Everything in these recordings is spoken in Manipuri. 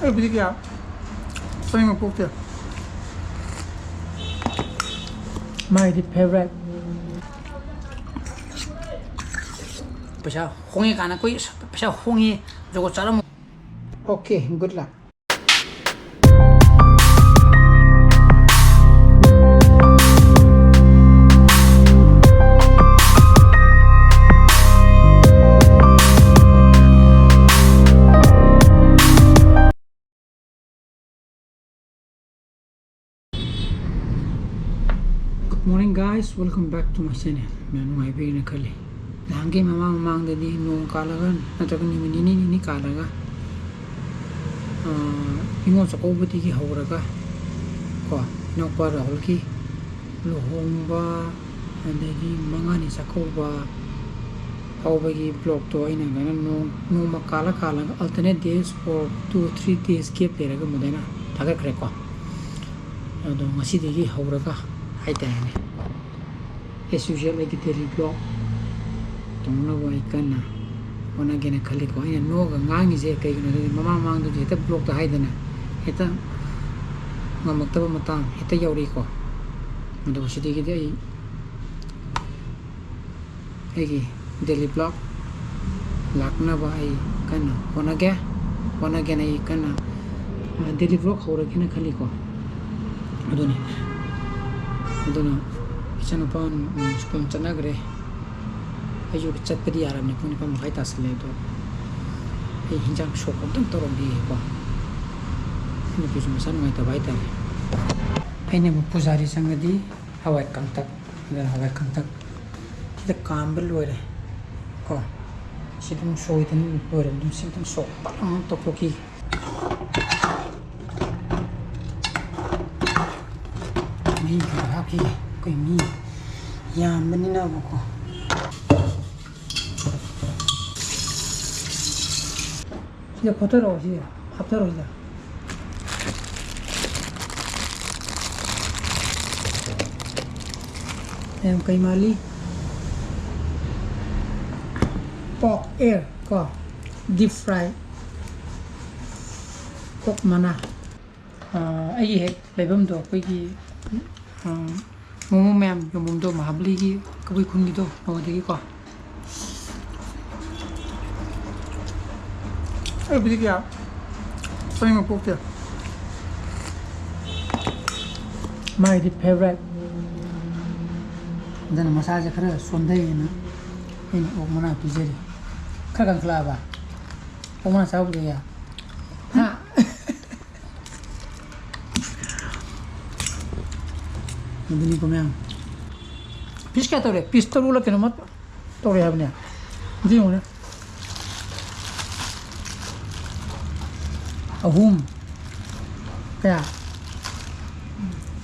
Everything Something about there. My favorite. Okay, good luck. Good morning guys, welcome back to my channel. My video kali. Langge mamang dadi nong kalagan nataga ni kalaga. Ingon sa kobati ki hauraga. Ko nok para holki lohomba adagi mangani sa koba paubagi blog to ina gana no makala alternate days for 2-3 days gap leraga modena taga kre ko. Ado ngasi degi hauraga haitane. As usual like daily blog tongna wai kana ona gena khali ko ina no ga ngangi je kai no mamang do heta blog ta haidana heta ngamakta matam heta yauri ko ado sidi gi dei egi daily blog lakna bai kana ona gena I kana daily blog hora gena khali ko adoni Isang upon spon chanagre ayo chat pedi aram ni pun pam kai tasle do e hinjang shok dum torom di ko ni pisu masan ngai ta bai ta aine mu pujari sangadi hawai kangtak kita kambel lore ko sidum soitin lore dum sidum sok palang tokloki mi haki ko mi ya menina ko 이제 버터로 오지 합자로 이제 cây mali pork air có deep fry pork mana ai hết lấy bấm đồ cái gì momo mem yung bấm đồ mà hấp lý cái bụi khun đi đồ nó thì có Everything Something about there. My favorite. Then massage kara Sunday na. Ini mana pijeri. Kagak kelaba. Mana sabu dia. Ha. Ini komeng. Piska tore. Pistol ula kena mat. Tore habnya. Di mana? Ahum kaya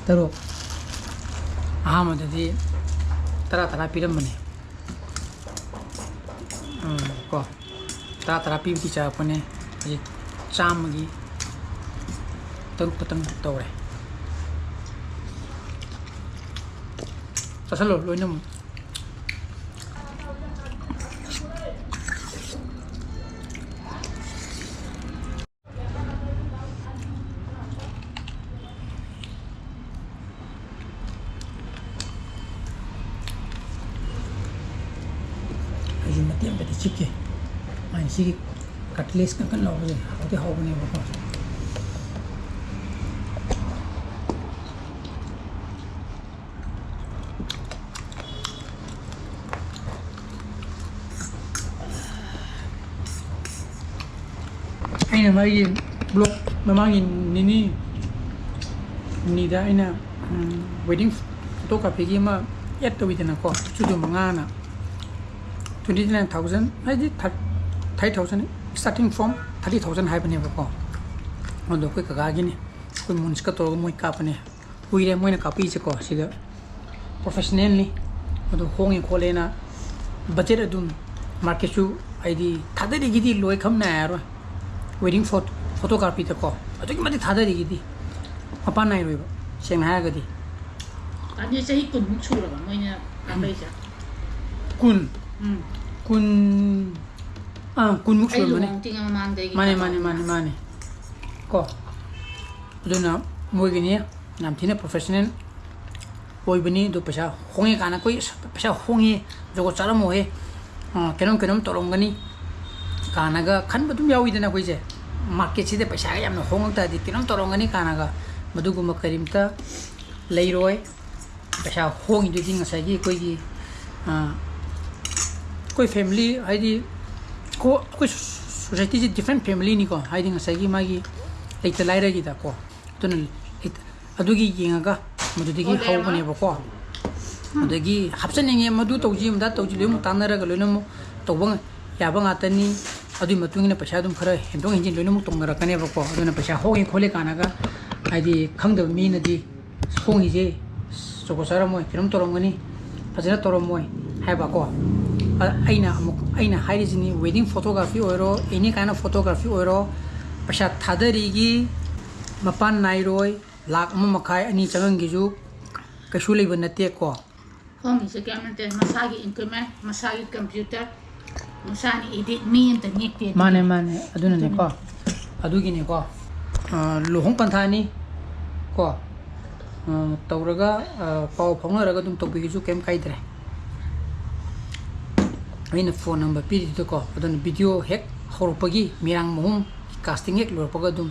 teruk aham jadi tera film mana ko tera film kita apa nih jadi cam lagi peteng tahu deh selalu lo ini mati ampe chike main sigi cutlass kan law je ate ho bane ba aina mai blog memang ini dah aina wedding photography ki ma yet to bidana ko chudu mangana 29,000 maybe 30,000 starting from 30,000 high bane ko ondo ko ka gini ko mun ska to mo ka pane uire mo na ka pi che ko sida professionally ondo hongi ko lena budget adun market chu id thadari gidi loi kham na yaro wedding photography ta ko adu ki mati thadari gidi apa nai roi seng ha gadi ani sahi kun mu chura ba moina ambai ja kun kun muksul mane mane ꯀꯣ ꯑꯗꯨꯅ ꯃꯣꯏꯒꯤꯅꯤ ꯌꯥꯝ ꯊꯤꯅ ꯄ꯭ꯔꯣꯐꯦꯁꯅꯦꯜ ꯑꯣꯏꯕꯅꯤ ꯑꯗꯨ ꯄꯩꯁꯥ ꯍꯣꯡꯉꯦ ꯀꯥꯟꯅ ꯑꯩꯈꯣꯏ ꯄꯩꯁꯥ ꯍꯣꯡꯉꯦ ꯖꯒꯣꯠ ꯆꯥꯔꯝꯃꯣꯏ ꯀꯩꯅꯣꯝ ꯇꯧꯔꯝꯒꯅꯤ ꯀꯥꯟꯅꯒ ꯈꯟꯕ ꯑꯗꯨꯝ ꯌꯥꯎꯋꯤꯗꯅ ꯑꯩꯈꯣꯏꯁꯦ ꯃꯥꯔꯀꯦꯠꯁꯤꯗ ꯄꯩꯁꯥꯒ ꯌꯥꯝꯅ ꯍꯣꯡꯉꯛꯇꯥꯔꯗꯤ ꯀꯩꯅꯣꯝ ꯇꯧꯔꯝꯒꯅꯤ ꯀꯥꯟꯅꯒ ꯃꯗꯨꯒꯨꯝꯕ ꯀꯔꯤꯝꯇ ꯂꯩꯔꯣꯏ ꯄꯩꯁꯥ ꯍꯣꯡꯉꯤꯗꯨꯗꯤ ꯉꯁꯥꯏꯒꯤ ꯑꯩꯈꯣꯏ ꯐꯦꯃꯤꯂꯤ ꯍꯥꯏꯗꯤ ꯑꯩꯈꯣꯏ ꯁꯣꯁꯥꯏꯇꯤꯁꯤ ꯗꯤꯐ꯭ꯔꯦꯟ ꯐꯦꯃꯤꯂꯤꯅꯤꯀꯣ ꯍꯥꯏꯗꯤ ꯉꯁꯥꯏꯒꯤ ꯃꯥꯒꯤ ꯂꯩꯇ ꯂꯥꯏꯔꯒꯤꯗꯀꯣ ꯑꯗꯨꯅ ꯑꯗꯨꯒꯤ ꯌꯦꯡꯉꯒ ꯃꯗꯨꯗꯒꯤ ꯍꯧꯕꯅꯦꯕꯀꯣ ꯑꯗꯒꯤ ꯍꯥꯞꯆꯟꯅꯤꯡꯉꯦ ꯃꯗꯨ ꯇꯧꯁꯤ ꯑꯃꯗ ꯇꯧꯁꯤ ꯂꯣꯏꯅꯃꯛ ꯇꯥꯟꯅꯔꯒ ꯂꯣꯏꯅꯃꯛ ꯇꯧꯕ ꯌꯥꯕ ꯉꯥꯛꯇꯅꯤ ꯑꯗꯨꯒꯤ ꯃꯇꯨꯡ ꯏꯟꯅ ꯄꯩꯁꯥ ꯑꯗꯨꯝ ꯈꯔ ꯍꯦꯟꯗꯣꯛ ꯍꯦꯟꯖꯤꯟ ꯂꯣꯏꯅꯃꯛ ꯇꯧꯅꯔꯛꯀꯅꯦꯕꯀꯣ ꯑꯗꯨꯅ ꯄꯩꯁꯥ ꯍꯣꯡꯉꯦ ꯈꯣꯠꯂꯦ ꯀꯥꯟꯅꯒ ꯍꯥꯏꯗꯤ ꯈꯪꯗꯕ ꯃꯤꯅꯗꯤ ꯍꯣꯡꯉꯤꯁꯦ ꯖꯒꯣꯠ ꯆꯥꯔꯝꯃꯣꯏ ꯀꯩꯅꯣꯝ ꯇꯧꯔꯝꯒꯅꯤ ꯐꯖꯅ ꯇꯧꯔꯝꯃꯣꯏ ꯍꯥꯏꯕꯀꯣ ꯑꯩꯅ ꯍꯥꯏꯔꯤꯁꯤꯅꯤ ꯋꯦꯗꯤꯡ ꯐꯣꯇꯣꯒ꯭ꯔꯥꯐꯤ ꯑꯣꯏꯔꯣ ꯑꯦꯅꯤ ꯀꯥꯏꯟ ꯑꯣꯐ ꯐꯣꯇꯣꯒ꯭ꯔꯥꯐꯤ ꯑꯣꯏꯔꯣ ꯄꯩꯁꯥ ꯊꯥꯗꯔꯤꯒꯤ ꯃꯄꯥꯟ नायरोय लाख अमा मखाय अनि चंगंगिजु कशु लेबा नतेको होंगिसे क्या मनते मसागी इंक्रीमेंट मसागी कंप्यूटर मसानी एडिट मी अंत नेक्टे माने अदुना ने को अदुगी ने को लोहोंग पंथानी को तौरगा पाव फौनरगा दुम तोबिगिजु केम काइद्रे अइना फोन नंबर पीरिदो को अदुना वीडियो हेक हौरपगी मिरांग मोहम कास्टिंग हेक लोरपगा दुम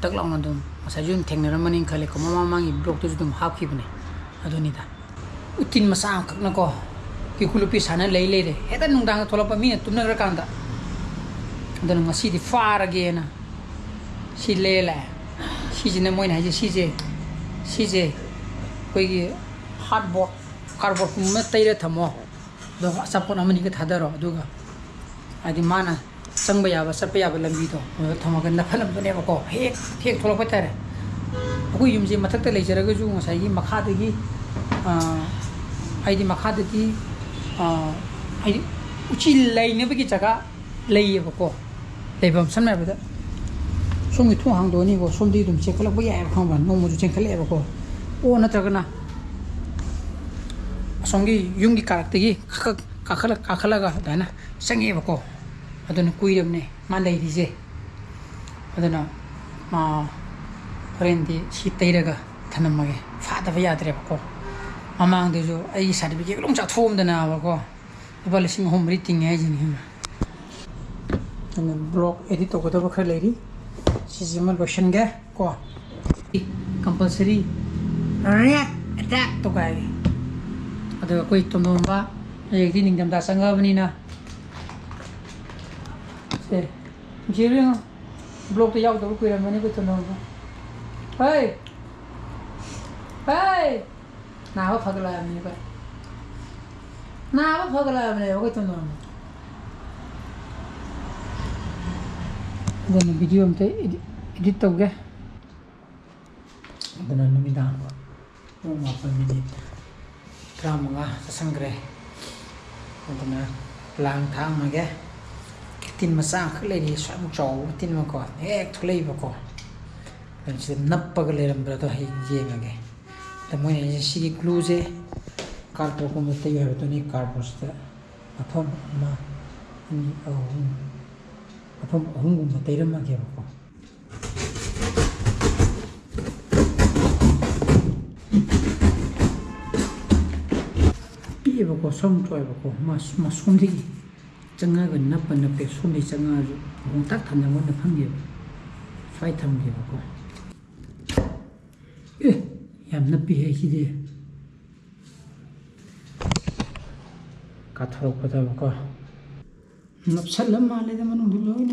तक लाउना दुम मसाजुन थेंगनरमनि खले को मामांगी ब्लॉग तो दुम हाफखिबने अदुनिदा उतिन मसा खकना को कि खुलुपि साना ले रे हेदा नुंदांग थोलप मी तुमनगर कांदा अदुन ngasi di फारगेना सि लेला सिजिने मोइन हाजे सिजे कोइगी हार्डबोर्ड कार्डबोर्ड कुम तैरे थमो दो सपोर्ट अमनि के थादरो दुगा आदि माना संग याबा सप याबा लंबी तो थमगन नफलम बनेबको हेक थोलप तारे अखु युमजे मथक ते लेजरगा जु ngसाइगी मखादगी आइदी मखादगी आइदी उची लेनेबगी जगह लेयबको लेबम समनाबदा सोमि थु हांदोनी को सोमदी दुम चेखलक बया खंबा नोमजु चेखलेबको ओ नत्रगना सोंगी युंगी कारक्तगी काखलगा दाना संगेबको अदुन कुइरमने मान लेदिजे अदुना फ्रेंडी सी तैरगा थनमगे फादबा याद्रेबको ममांगदेजु आई सर्टिफिकेट लोंग चाथोमदनाबको लुपा 3,000 रिटिंग हाइजिनि अदुना ब्लॉग एडिट तोगदबा खर लेरि सिजिमल क्वेश्चनगे को कंपलसरी रेट अटैक तो गाय अदु कोई तोंदोंबा एकदि निंगदमदा संगाबनिना से जेरिंग ब्लॉग तो यावदबा कुइरमनि को तोंदोंबा hey नावा फगला हमने को नावा फगला हमने हो तो नॉन देन वीडियो में एडिट तो गए देन नुमिदान को मापन मिनिट ड्रामा संग्रह देन लांग थांग मगे तीन मसा खलेरी स्वाम चौ तीन मको एक थुलै बको से नप्पग लेरम्ब्रा तो है जेंगे त मोने सिगी ग्लूजे कार्डबोर्ड को मते यो तो नि कार्डबोर्ड ता अफम मा नि अफम गुम मते रम के बको पी बको सम तोय बको मा सोमदि चंगा ग नप नपे सोमदि चंगा जु गोंताक थाना मन फंगे फाइ थमगे बको याम नपी है सिदे काथरो पदबको नपसलम माले द मनु दिलोइन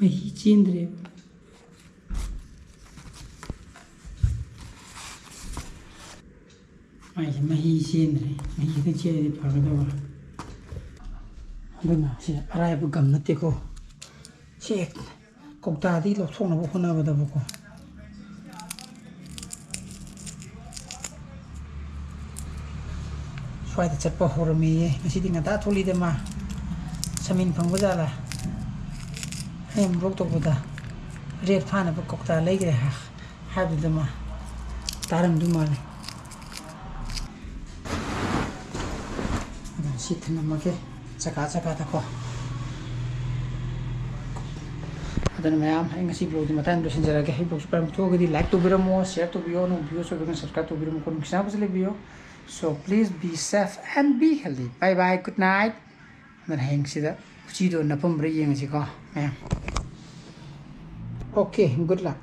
मही चेंद्रे मही चेंद्रे मही द चेंद्रे फगदबा अदुना से अरायब गम नतेको से कौतादी लौथोंनबो होनाबदबको स्वाइद चटपा होरमीये मसिदि ngata थोलीदे मा समिन फंगबजाला हेम रोक तोबदा रेप थानबो कौता लेगरे हाबदे मा तारम दुमाले सिथन मके चका तको ꯑꯗꯨꯅ ꯃꯌꯥꯝ ꯑꯩ ꯉꯁꯤ ꯕ꯭ꯂꯣꯒꯗꯤ ꯃꯇꯥꯡ ꯂꯣꯏꯁꯤꯟꯖꯔꯒꯦ ꯑꯩ ꯕ꯭ꯂꯣꯒꯁꯤ ꯄꯥꯝ ꯊꯣꯛꯑꯒꯗꯤ ꯂꯥꯏꯛ ꯇꯧꯕꯤꯔꯝꯃꯣ ꯁꯤꯌꯔ ꯇꯧꯕꯤꯌꯣ ꯅꯣꯡ ꯚꯤডিꯑꯣ ꯁꯣꯏꯗꯅ ꯁꯕꯁꯀ꯭ꯔꯥꯏꯕ ꯇꯧꯕꯤꯔꯝꯃꯣ ꯀꯣ ꯅꯨꯡꯁꯤꯅꯕꯁꯨ ꯂꯩꯕꯤꯌꯣ so please be safe and be healthy bye bye good night ꯑꯗꯨꯅ ꯍꯌꯦꯡꯁꯤꯗ ꯎꯆꯤꯗꯣ ꯅꯄꯝꯕ꯭ꯔꯥ ꯌꯦꯡꯉꯁꯤꯀꯣ ꯃꯌꯥꯝ ꯑꯣꯀꯦ ꯒꯨꯗ ꯂꯛ